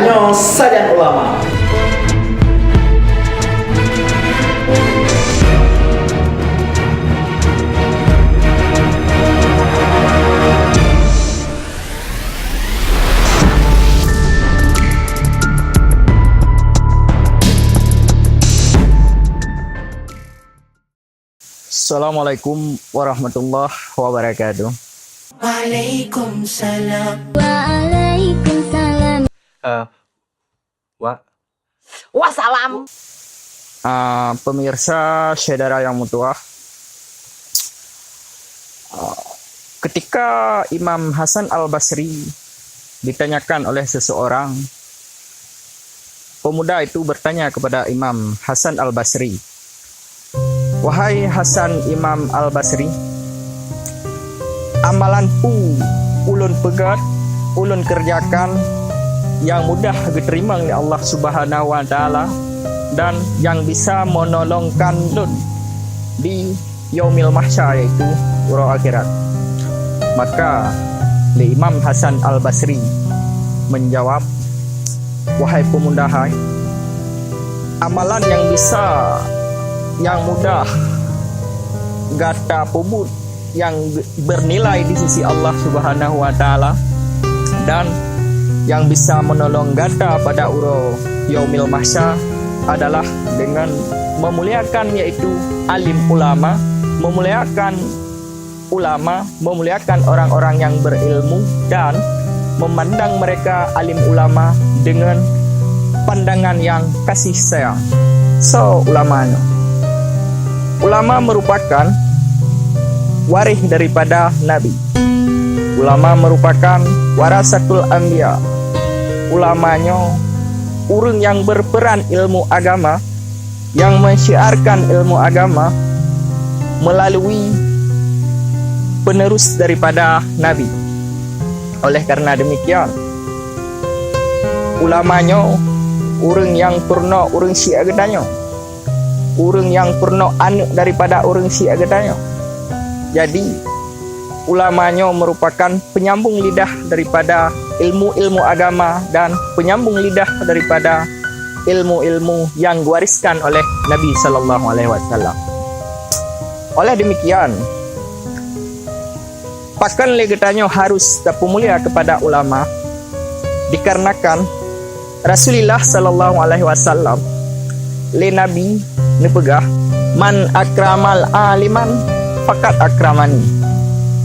Sajan ulama. Assalamualaikum warahmatullahi wabarakatuh. Waalaikumsalam. Waalaikumsalam. Wassalam. Pemirsa saudara yang mutuah, ketika Imam Hasan Al-Basri ditanyakan oleh seseorang, pemuda itu bertanya kepada Imam Hasan Al-Basri, "Wahai Hasan Imam Al-Basri, amalanku ulun pegat, ulun kerjakan yang mudah diterima oleh Allah Subhanahu wa taala dan yang bisa menolongkan lun di yaumil mahsyar, yaitu urau akhirat." Maka Imam Hasan Al-Basri menjawab, "Wahai pemuda, amalan yang bisa, yang mudah gata pubut, yang bernilai di sisi Allah Subhanahu wa taala dan yang bisa menolong gata pada urau yaumil mahsyar adalah dengan memuliakan, yaitu alim ulama, memuliakan orang-orang yang berilmu dan memandang mereka alim ulama dengan pandangan yang kasih sayang." So, ulama merupakan waris daripada Nabi. Ulama merupakan warasatul anbiya. Ulamanya urang yang berperan ilmu agama, yang mensyiarkan ilmu agama melalui penerus daripada Nabi. Oleh karena demikian, ulamanya urang yang purna urang syiar gedanya, urang yang purna anak daripada urang syiar gedanya. Jadi ulamanya merupakan penyambung lidah daripada ilmu-ilmu agama dan penyambung lidah daripada ilmu-ilmu yang diwariskan oleh Nabi sallallahu alaihi wasallam. Oleh demikian, pakan legetanya harus terpemulia kepada ulama, dikarenakan Rasulullah sallallahu alaihi wasallam le Nabi nepegah, "Man akramal aliman faqad akramani,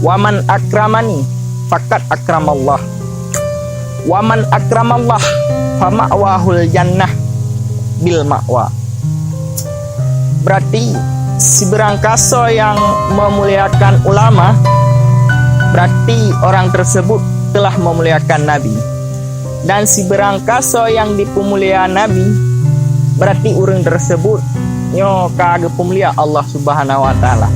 waman akramani faqad akramallah, waman akramallah fama'wahul jannah bil ma'wa." Berarti si berangkasa yang memuliakan ulama, berarti orang tersebut telah memuliakan Nabi. Dan si berangkasa yang dipemulia Nabi, berarti orang tersebut nyo kagak pemulia Allah Subhanahu wa taala.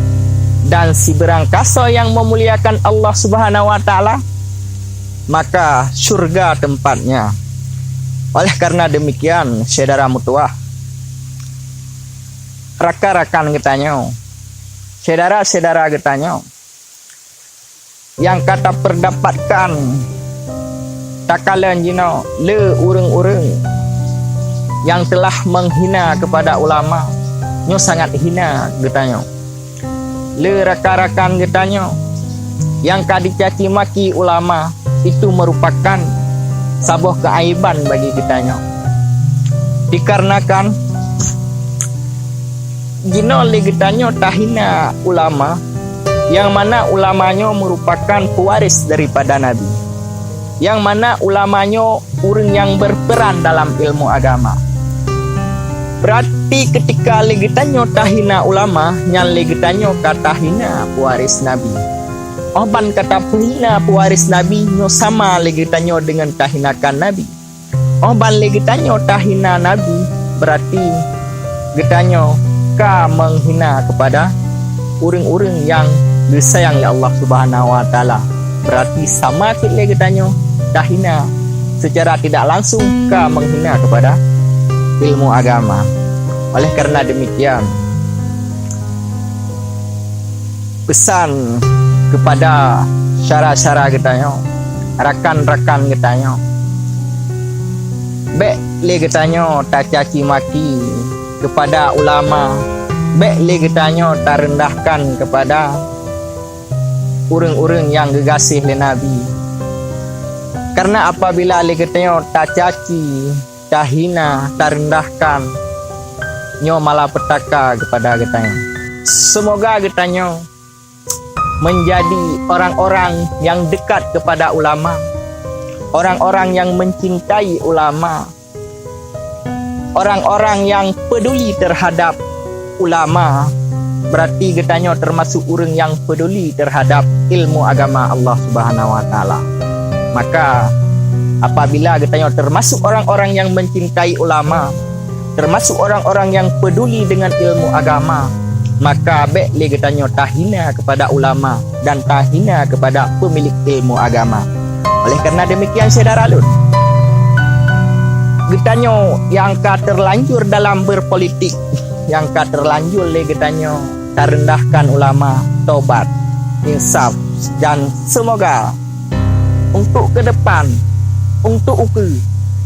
Dan si berangkasa yang memuliakan Allah Subhanahu wa taala, maka surga tempatnya. Oleh karena demikian, saudara mutuah, rakan-rakan getanya, saudara-saudara getanya, yang kata perdapatkan takalan jino le urang-urang yang telah menghina kepada ulama, nyo sangat hina getanya. Le rakan-rakan getanya yang dicaci maki ulama, itu merupakan sebuah keaiban bagi kitanya. Dikarenakan gino le getanya tahina ulama, yang mana ulamanya merupakan pewaris daripada Nabi, yang mana ulamanya orang yang berperan dalam ilmu agama. Berarti ketika legitanyo tahina ulama, yang legitanyo kata hina pewaris Nabi. Oban kata hina pewaris Nabi nyo sama legitanyo dengan tahinakan Nabi. Oban legitanyo tahina Nabi, berarti getanyo ka menghina kepada urang-urang yang disayang oleh Allah Subhanahu wa taala. Berarti sama legitanyo tahina secara tidak langsung ka menghina kepada ilmu agama. Oleh karena demikian, pesan kepada syara-syara kita, rakan-rakan kita, Bek le getanyo tak caci maki kepada ulama. Bek le getanyo tak rendahkan kepada urang-urang yang gegasih le Nabi. Karena apabila le getanyo tak caci, tak hina, tak rendahkan, nyo malah petaka kepada getanyo. Semoga getanyo menjadi orang-orang yang dekat kepada ulama, orang-orang yang mencintai ulama, orang-orang yang peduli terhadap ulama. Berarti getanyo termasuk orang yang peduli terhadap ilmu agama Allah Subhanahu wa taala. Maka apabila getanyo termasuk orang-orang yang mencintai ulama, termasuk orang-orang yang peduli dengan ilmu agama, maka baik le getanyo tahina kepada ulama dan tahina kepada pemilik ilmu agama. Oleh kerana demikian saudara alun, getanyo yang ka terlanjur dalam berpolitik, yang ka terlanjur le getanyo terendahkan ulama, taubat, insaf, dan semoga untuk ke depan, untuk ukur,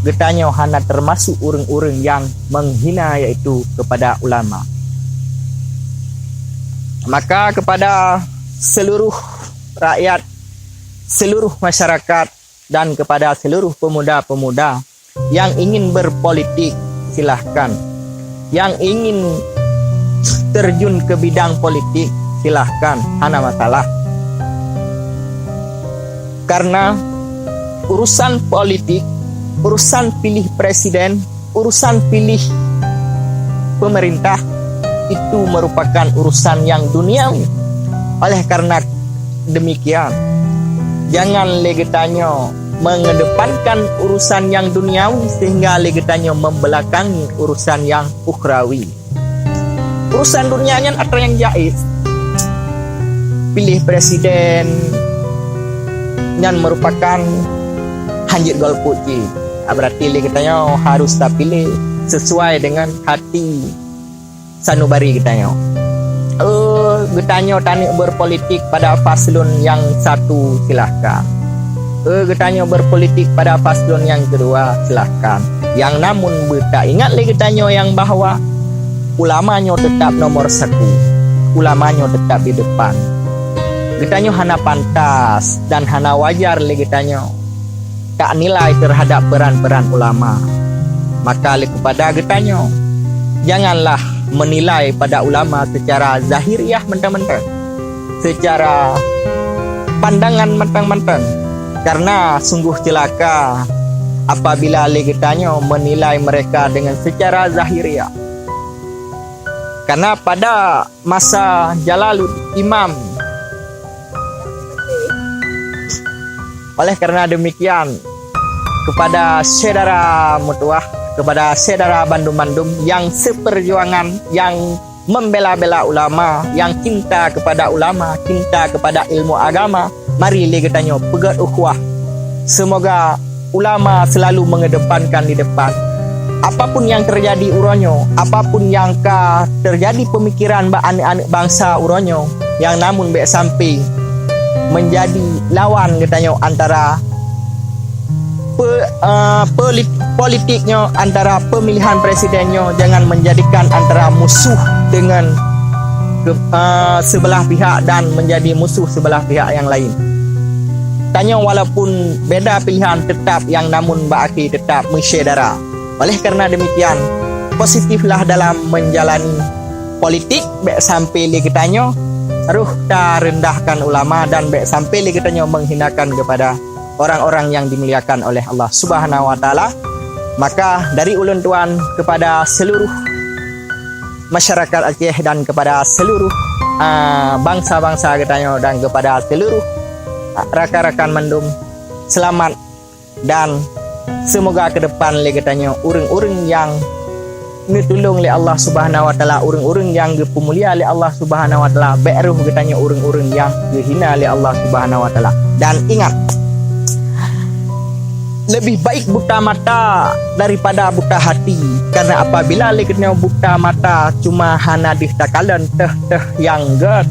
getanyo hana termasuk urang-urang yang menghina iaitu kepada ulama. Maka kepada seluruh rakyat, seluruh masyarakat, dan kepada seluruh pemuda-pemuda yang ingin berpolitik, silahkan. Yang ingin terjun ke bidang politik, silahkan, hana masalah. Karena urusan politik, urusan pilih presiden, urusan pilih pemerintah, itu merupakan urusan yang duniawi. Oleh karena demikian, jangan legetanyo mengedepankan urusan yang duniawi sehingga legetanyo membelakangi urusan yang ukhrawi. Urusan dunianya ada yang jaiz, pilih presiden yang merupakan hanjit golput. Berarti legetanyo harus tak pilih sesuai dengan hati sanubari getanyo. Getanyo tani berpolitik pada paslon yang satu, silahkan. Getanyo berpolitik pada paslon yang kedua, silahkan. Yang namun tak ingat lagi getanyo yang bahwa ulamanya tetap nomor satu, ulamanya tetap di depan. Getanyo hana pantas dan hana wajar lagi getanyo tak nilai terhadap peran-peran ulama. Maka kepada getanyo, janganlah menilai pada ulama secara zahiriah mentang-mentang, secara pandangan mentang-mentang, karena sungguh celaka apabila legetanyo menilai mereka dengan secara zahiriah. Karena pada masa Jalaluddin Imam, oleh karena demikian, kepada saudara mutuah, kepada saudara bandum-bandum yang seperjuangan, yang membela-bela ulama, yang cinta kepada ulama, cinta kepada ilmu agama, mari legetanyo pegat ukhuwah. Semoga ulama selalu mengedepankan di depan. Apapun yang terjadi uronyo, apapun yang terjadi pemikiran anak-anak bangsa uronyo, yang namun baik sampai menjadi lawan getanyo antara politiknya, antara pemilihan presidennya, jangan menjadikan antara musuh dengan sebelah pihak dan menjadi musuh sebelah pihak yang lain. Tanya walaupun beda pilihan tetap yang namun baki tetap mensyedara. Oleh kerana demikian, positiflah dalam menjalani politik, baik sampai legetanyo ruh tak rendahkan ulama dan baik sampai legetanyo menghinakan kepada orang-orang yang dimuliakan oleh Allah Subhanahu wa taala. Maka dari ulun tuan kepada seluruh masyarakat Aceh dan kepada seluruh bangsa-bangsa getanyo dan kepada seluruh rakan-rakan mendum, selamat dan semoga ke depan legetanyo urang-urang yang ditolong oleh Allah Subhanahu wa taala, urang-urang yang dipemulia oleh Allah Subhanahu wa taala, beruh getanyo urang-urang yang dihina oleh Allah Subhanahu wa taala. Dan ingat, lebih baik buta mata daripada buta hati. Karena apabila legetnya buta mata cuma hana dihtakalan teh yang get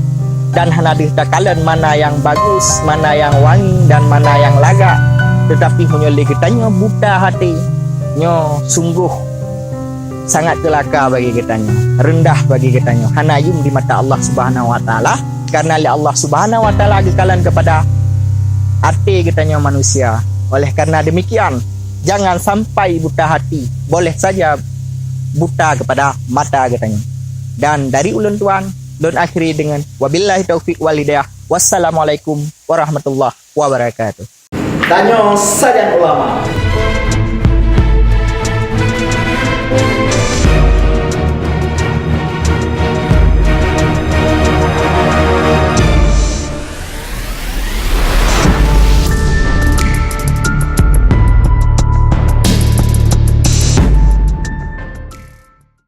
dan hana dihtakalan mana yang bagus, mana yang wangi dan mana yang laga, tetapi punya legetanya buta hati, nyo sungguh sangat celaka bagi kitanya, rendah bagi kitanya, hanayum di mata Allah Subhanahu wa taala, karena Allah Subhanahu wa taala gekalan kepada hati kitanya manusia. Oleh karena demikian, jangan sampai buta hati, boleh saja buta kepada mata kitanya. Dan dari ulun tuan, ulun akhiri dengan wabillahi taufik wal hidayah. Wassalamualaikum warahmatullahi wabarakatuh. Tanya sajan ulama.